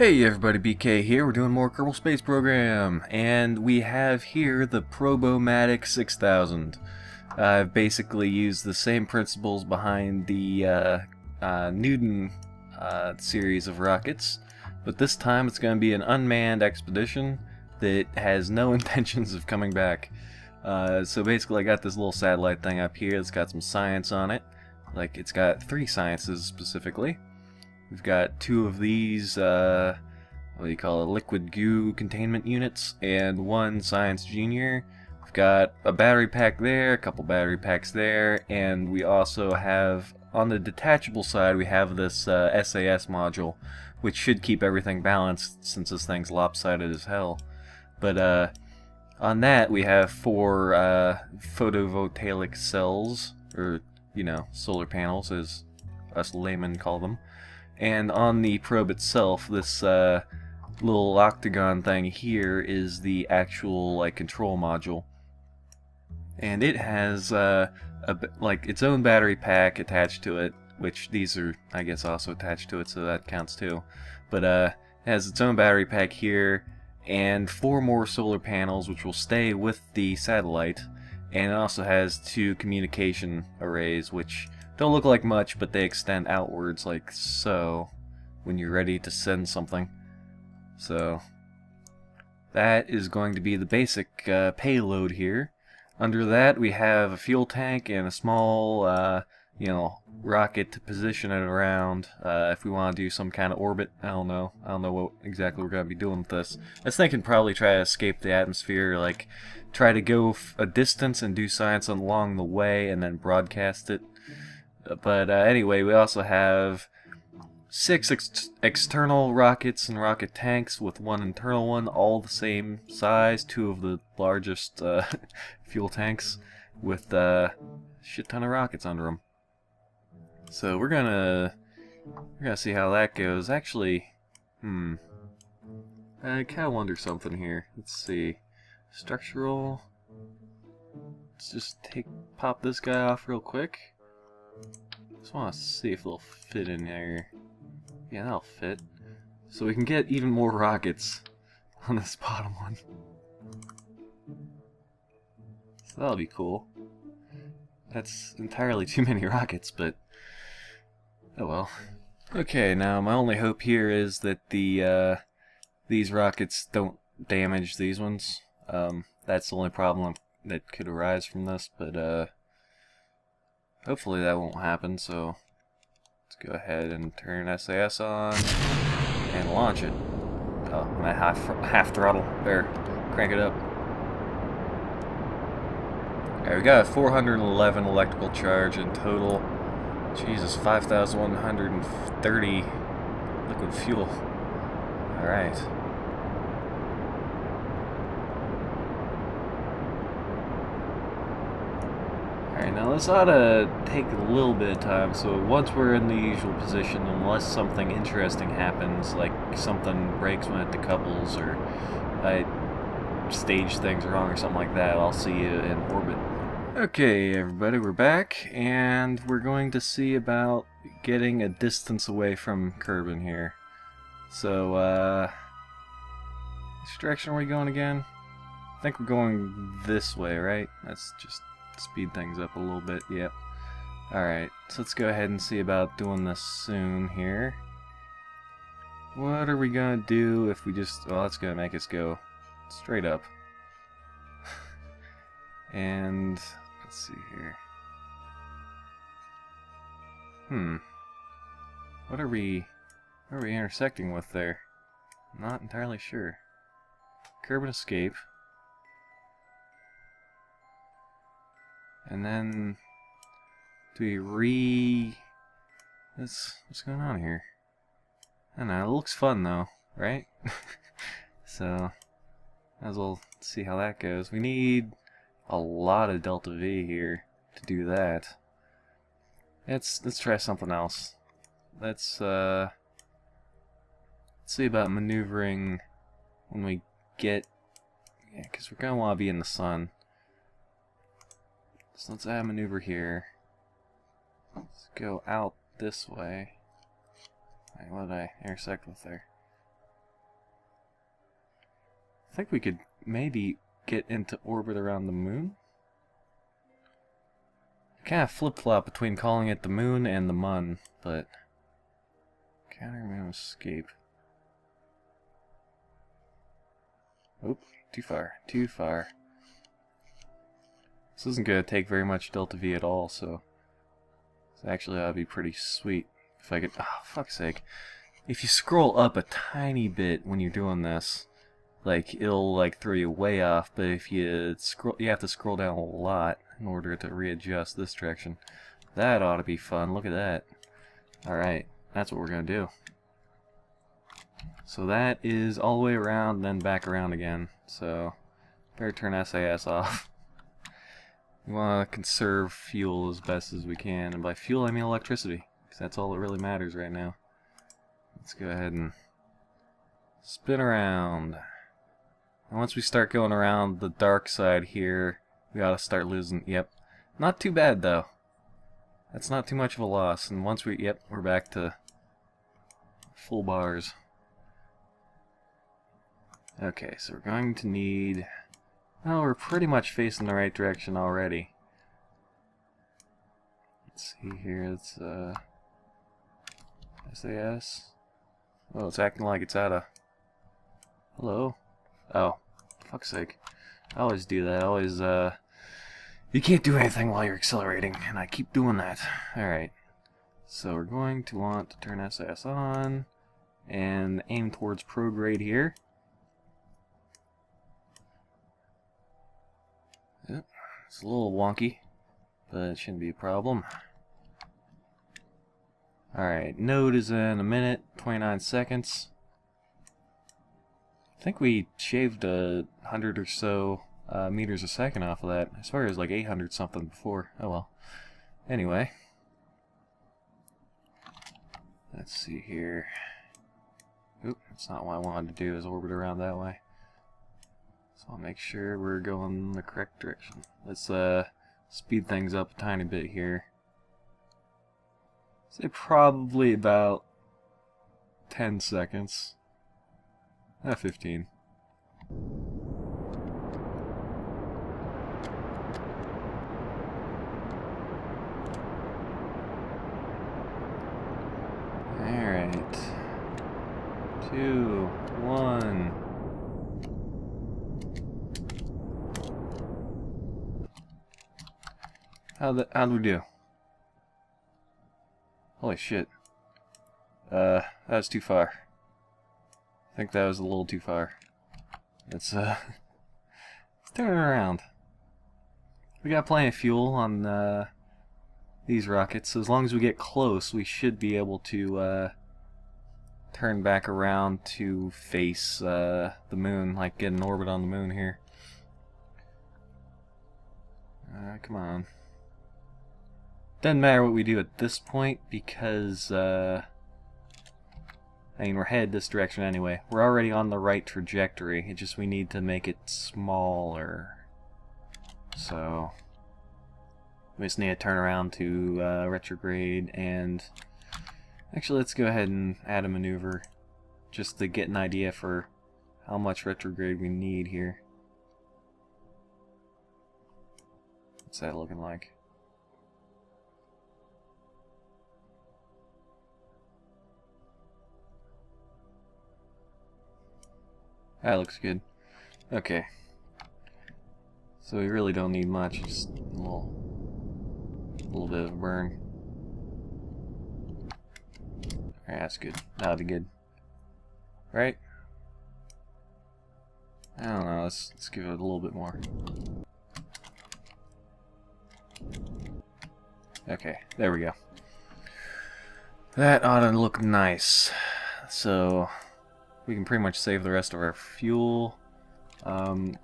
Hey everybody, BK here. We're doing more Kerbal Space Program, and we have here the Probomatic 6000. I've basically used the same principles behind the Newdin series of rockets, but this time it's going to be an unmanned expedition that has no intentions of coming back. So basically I got this little satellite thing up here that's got some science on it. Like, it's got 3 sciences specifically. We've got 2 of these, what do you call it, liquid goo containment units, and 1 Science Junior. We've got a battery pack there, a couple battery packs there, and we also have, on the detachable side, we have this SAS module, which should keep everything balanced since this thing's lopsided as hell. But on that, we have 4 photovoltaic cells, or, you know, solar panels, as us laymen call them. And on the probe itself, this little octagon thing here is the actual control module, and it has like its own battery pack attached to it, which these are, I guess, also attached to it, so that counts too. But it has its own battery pack here, and 4 more solar panels, which will stay with the satellite, and it also has 2 communication arrays, which don't look like much, but they extend outwards like so when you're ready to send something. So that is going to be the basic payload here. Under that we have a fuel tank and a small rocket to position it around if we want to do some kind of orbit. I don't know what exactly we're going to be doing with this. I was thinking probably try to escape the atmosphere, like try to go a distance and do science along the way and then broadcast it. But anyway, we also have 6 external rockets and rocket tanks with 1 internal one, all the same size, 2 of the largest fuel tanks with a shit ton of rockets under them. So we're gonna see how that goes. Actually, I kind of wonder something here. Let's see, structural. Let's just pop this guy off real quick. Just want to see if they'll fit in there. Yeah, that'll fit. So we can get even more rockets on this bottom one. So that'll be cool. That's entirely too many rockets, but oh well. Okay, now my only hope here is that these rockets don't damage these ones. That's the only problem that could arise from this, but hopefully that won't happen, so let's go ahead and turn SAS on and launch it. Oh, I'm at half throttle. There, crank it up. Alright, we got 411 electrical charge in total. Jesus, 5,130 liquid fuel. Alright. Alright, now this ought to take a little bit of time, so once we're in the usual position, unless something interesting happens, like something breaks when it decouples, or I stage things wrong or something like that, I'll see you in orbit. Okay, everybody, we're back, and we're going to see about getting a distance away from Kerbin here. So, which direction are we going again? I think we're going this way, right? That's just speed things up a little bit. Yep. Alright, so let's go ahead and see about doing this soon here. What are we gonna do if we just... well, that's gonna make us go straight up. And let's see here. What are we intersecting with there? I'm not entirely sure. Curb and escape. And then do we what's going on here? I don't know, it looks fun though, right? So might as well see how that goes. We need a lot of delta V here to do that. Let's try something else. Let's see about maneuvering when we get, yeah, because we're gonna want to be in the sun. So let's add a maneuver here. Let's go out this way. What did I intersect with there? I think we could maybe get into orbit around the moon. Kind of flip-flop between calling it the moon and the mun, but counter moon escape. Oop, too far, too far. This isn't going to take very much Delta V at all, so actually that'd be pretty sweet if I could. Oh, fuck's sake! If you scroll up a tiny bit when you're doing this, like it'll like throw you way off. But if you scroll, you have to scroll down a lot in order to readjust this direction. That ought to be fun. Look at that. Alright, that's what we're going to do. So that is all the way around and then back around again. So, better turn SAS off. We want to conserve fuel as best as we can. And by fuel, I mean electricity, because that's all that really matters right now. Let's go ahead and spin around. And once we start going around the dark side here, we ought to start losing. Yep. Not too bad, though. That's not too much of a loss. And once we... Yep, we're back to full bars. Okay, so we're going to need... Oh, we're pretty much facing the right direction already. Let's see here. It's, SAS. Oh, it's acting like it's out of... Hello? Oh, fuck's sake. I always do that. I always, you can't do anything while you're accelerating, and I keep doing that. Alright. So we're going to want to turn SAS on, and aim towards prograde here. Yep. It's a little wonky, but it shouldn't be a problem. Alright, node is in a minute, 29 seconds. I think we shaved 100 or so meters a second off of that. As far as like 800 something before. Oh well. Anyway. Let's see here. Oop, that's not what I wanted to do, is orbit around that way. So I'll make sure we're going the correct direction. Let's speed things up a tiny bit here. Say probably about 10 seconds. 15. Alright. 2, 1. How'd we do? Holy shit. That was too far. I think that was a little too far. Let's turn it around. We got plenty of fuel on these rockets, so as long as we get close, we should be able to turn back around to face the moon, like get an orbit on the moon here. Come on. Doesn't matter what we do at this point, because I mean, we're headed this direction anyway. We're already on the right trajectory. It's just we need to make it smaller. So we just need to turn around to retrograde, and actually let's go ahead and add a maneuver just to get an idea for how much retrograde we need here. What's that looking like? That looks good. Okay. So we really don't need much, just a little bit of a burn. Alright, that's good. That'll be good. Right? I don't know, let's give it a little bit more. Okay, there we go. That ought to look nice. So we can pretty much save the rest of our fuel.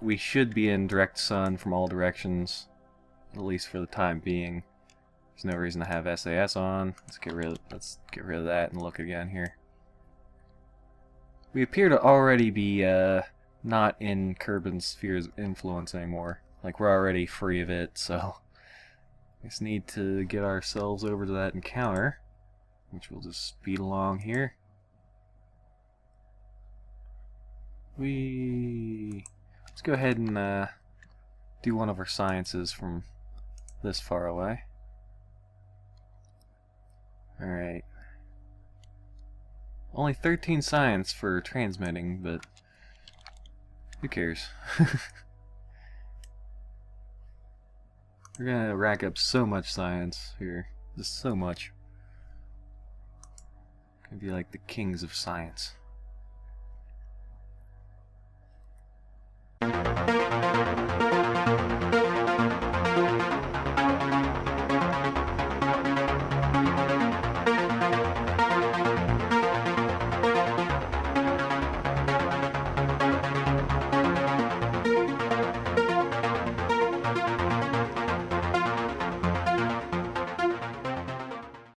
We should be in direct sun from all directions, at least for the time being. There's no reason to have SAS on. Let's get rid of that and look again here. We appear to already be not in Kerbin's sphere's influence anymore. Like, we're already free of it, so we just need to get ourselves over to that encounter, which we'll just speed along here. Let's go ahead and do one of our sciences from this far away. Alright. Only 13 science for transmitting, but who cares? We're gonna rack up so much science here. Just so much. Gonna be like the kings of science.